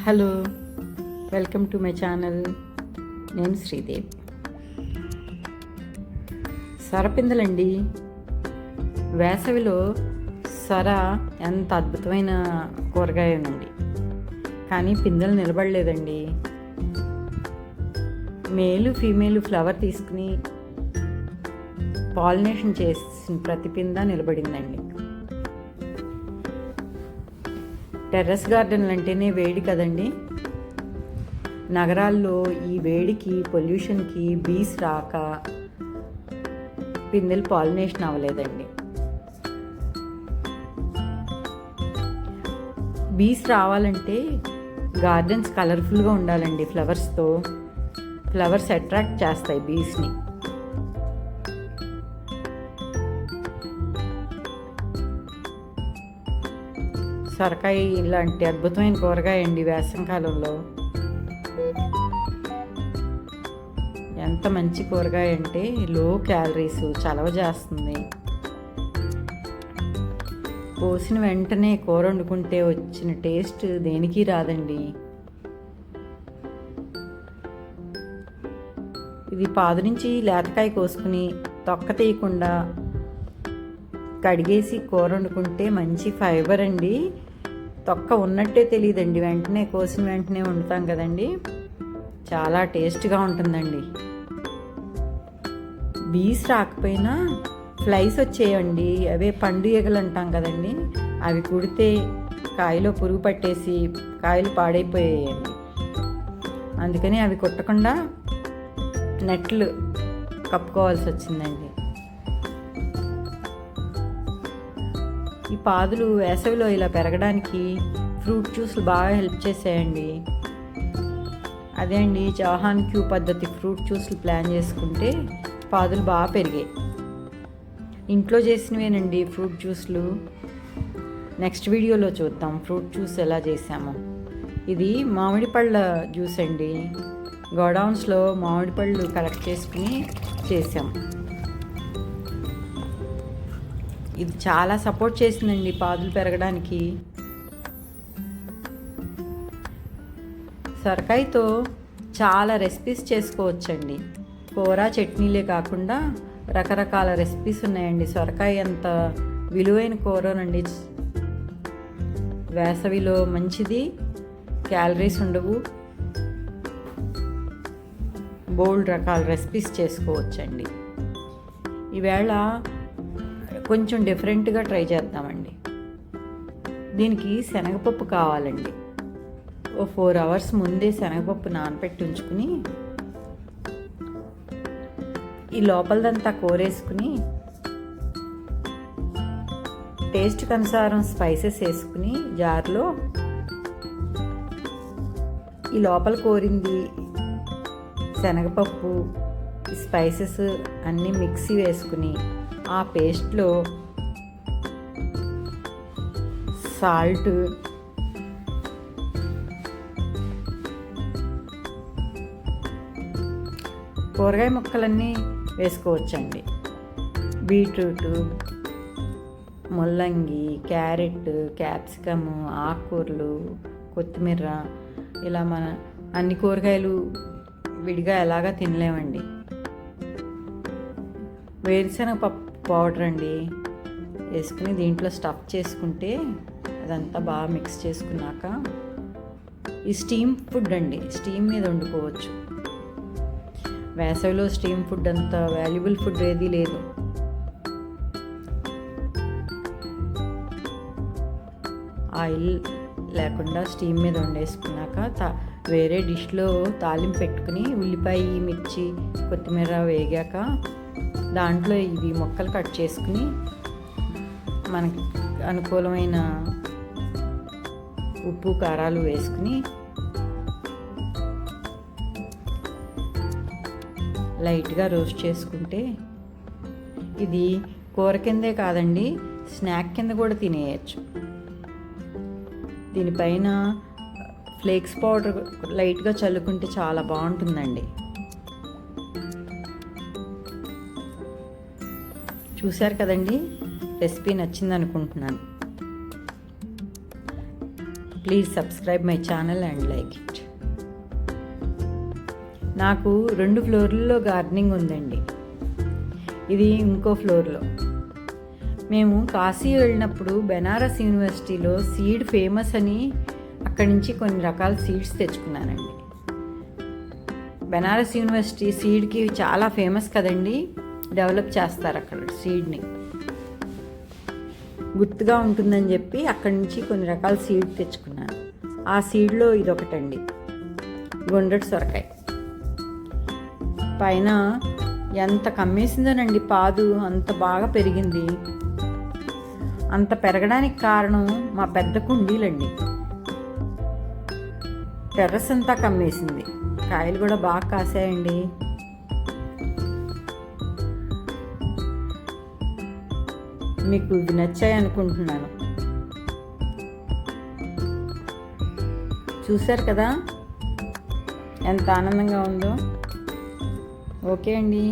Hello, welcome to my channel. నేను శ్రీదేవి. సొరపిందలండి. వేసవిలో సొర ఎంత అద్భుతమైన కూరగాయనండి, కానీ పిందెలు నిలబడలేదండి. మేలు ఫీమేలు ఫ్లవర్ తీసుకుని పాలినేషన్ చేసిన ప్రతి పింద నిలబడిందండి. టెర్రస్ గార్డెన్లు అంటేనే వేడి కదండి. నగరాల్లో ఈ వేడికి, పొల్యూషన్కి బీస్ రాక పిందెలు పాలినేషన్ అవ్వలేదండి. బీస్ రావాలంటే గార్డెన్స్ కలర్ఫుల్గా ఉండాలండి. ఫ్లవర్స్తో ఫ్లవర్స్ అట్రాక్ట్ చేస్తాయి బీస్ని. సొరకాయ ఇలాంటి అద్భుతమైన కూరగాయ అండి. వేసవికాలంలో ఎంత మంచి కూరగాయ అంటే లో క్యాలరీస్, చలవ చేస్తుంది. కోసిన వెంటనే కూర వండుకుంటే వచ్చిన టేస్ట్ దేనికి రాదండి. ఇది పాదు నుంచి లేతకాయ కోసుకుని తొక్క తీయకుండా కడిగేసి కూర వండుకుంటే మంచి ఫైబర్ అండి. తొక్క ఉన్నట్టే తెలియదండి. వెంటనే కోసిన వెంటనే వండుతాం కదండి, చాలా టేస్ట్గా ఉంటుందండి. బీస్ రాకపోయినా ఫ్లైస్ వచ్చేయండి. అవే పండు ఈగలు అంటాం కదండి, అవి కుడితే కాయలో పురుగు పట్టేసి కాయలు పాడైపోయాయండి. అందుకని అవి కుట్టకుండా నెట్లు కప్పుకోవాల్సి వచ్చిందండి. ఈ పాదులు వేసవిలో ఇలా పెరగడానికి ఫ్రూట్ జ్యూస్లు బాగా హెల్ప్ చేసాయండి. అదే అండి, చౌహాన్ క్యూ పద్ధతి ఫ్రూట్ జ్యూస్లు ప్లాన్ చేసుకుంటే పాదులు బాగా పెరిగాయి. ఇంట్లో చేసినవేనండి ఫ్రూట్ జ్యూస్లు. నెక్స్ట్ వీడియోలో చూద్దాం ఫ్రూట్ జ్యూస్ ఎలా చేసామో. ఇది మామిడి పళ్ళ జ్యూస్ అండి. గోడౌన్స్లో మామిడి పళ్ళు కలెక్ట్ చేసుకుని చేసాం. ఇది చాలా సపోర్ట్ చేసిందండి పాదులు పెరగడానికి. సొరకాయతో చాలా రెసిపీస్ చేసుకోవచ్చండి. కూర, చట్నీలే కాకుండా రకరకాల రెసిపీస్ ఉన్నాయండి. సొరకాయ ఎంత విలువైన కూరనండి. వేసవిలో మంచిది, క్యాలరీస్ ఉండవు. బోల్డ్ రకాల రెసిపీస్ చేసుకోవచ్చండి. ఈవేళ కొంచెం డిఫరెంట్గా ట్రై చేద్దామండి. దీనికి శనగపప్పు కావాలండి. ఓ 4 hours ముందే శనగపప్పు నానబెట్టి ఉంచుకుని ఈ లోపలదంతా కోరేసుకుని టేస్ట్కి అనుసారం స్పైసెస్ వేసుకుని జార్లో ఈ లోపల కోరింది శనగపప్పు, ఈ స్పైసెస్ అన్నీ మిక్సీ వేసుకుని ఆ పేస్ట్లో సాల్ట్, కూరగాయ ముక్కలన్నీ వేసుకోవచ్చండి. బీట్రూట్, ముల్లంగి, క్యారెట్, క్యాప్సికము, ఆకుకూరలు, కొత్తిమీర, ఇలా మన అన్ని కూరగాయలు విడిగా ఎలాగా తినలేమండి. వేరుశనగ పౌడర్ అండి వేసుకుని దీంట్లో స్టఫ్ చేసుకుంటే అదంతా బాగా మిక్స్ చేసుకున్నాక ఈ స్టీమ్ ఫుడ్ అండి. స్టీమ్ మీద వండుకోవచ్చు. వేసవిలో స్టీమ్ ఫుడ్ అంత వాల్యుబుల్ ఫుడ్ ఏదీ లేదు. ఆయిల్ లేకుండా స్టీమ్ మీద వండేసుకున్నాక వేరే డిష్లో తాలింపు పెట్టుకుని ఉల్లిపాయ, మిర్చి, కొత్తిమీర వేగాక దాంట్లో ఇవి ముక్కలు కట్ చేసుకుని మనకి అనుకూలమైన ఉప్పు, కారాలు వేసుకుని లైట్గా రోస్ట్ చేసుకుంటే ఇది కూర కిందే కాదండి, స్నాక్ కింద కూడా తినేయచ్చు. దీనిపైన ఫ్లేక్స్ పౌడర్ లైట్గా చల్లుకుంటే చాలా బాగుంటుందండి. చూశారు కదండి, రెసిపీ నచ్చింది అనుకుంటున్నాను. Please subscribe my channel and like it. నాకు 2 ఫ్లోర్లలో గార్డెనింగ్ ఉందండి. ఇది ఇంకో ఫ్లోర్లో. మేము కాశీ వెళ్ళినప్పుడు బెనారస్ యూనివర్సిటీలో సీడ్ ఫేమస్ అని అక్కడి నుంచి కొన్ని రకాల సీడ్స్ తెచ్చుకున్నానండి. బెనారస్ యూనివర్సిటీ సీడ్కి చాలా ఫేమస్ కదండి. డెవలప్ చేస్తారు అక్కడ సీడ్ని, గుర్తుగా ఉంటుందని చెప్పి అక్కడి నుంచి కొన్ని రకాల సీడ్ తెచ్చుకున్నాను. ఆ సీడ్లో ఇదొకటండి, గుండ్రటి సొరకాయ. పైన ఎంత కమ్మేసిందోనండి పాదు, అంత బాగా పెరిగింది. అంత పెరగడానికి కారణం మా పెద్ద కుండీలండి. టెర్రస్ అంతా కమ్మేసింది. కాయలు కూడా బాగా కాసాయండి. మీకు ఇది నచ్చాయి అనుకుంటున్నాను. చూశారు కదా ఎంత ఆనందంగా ఉందో. ఓకే అండి.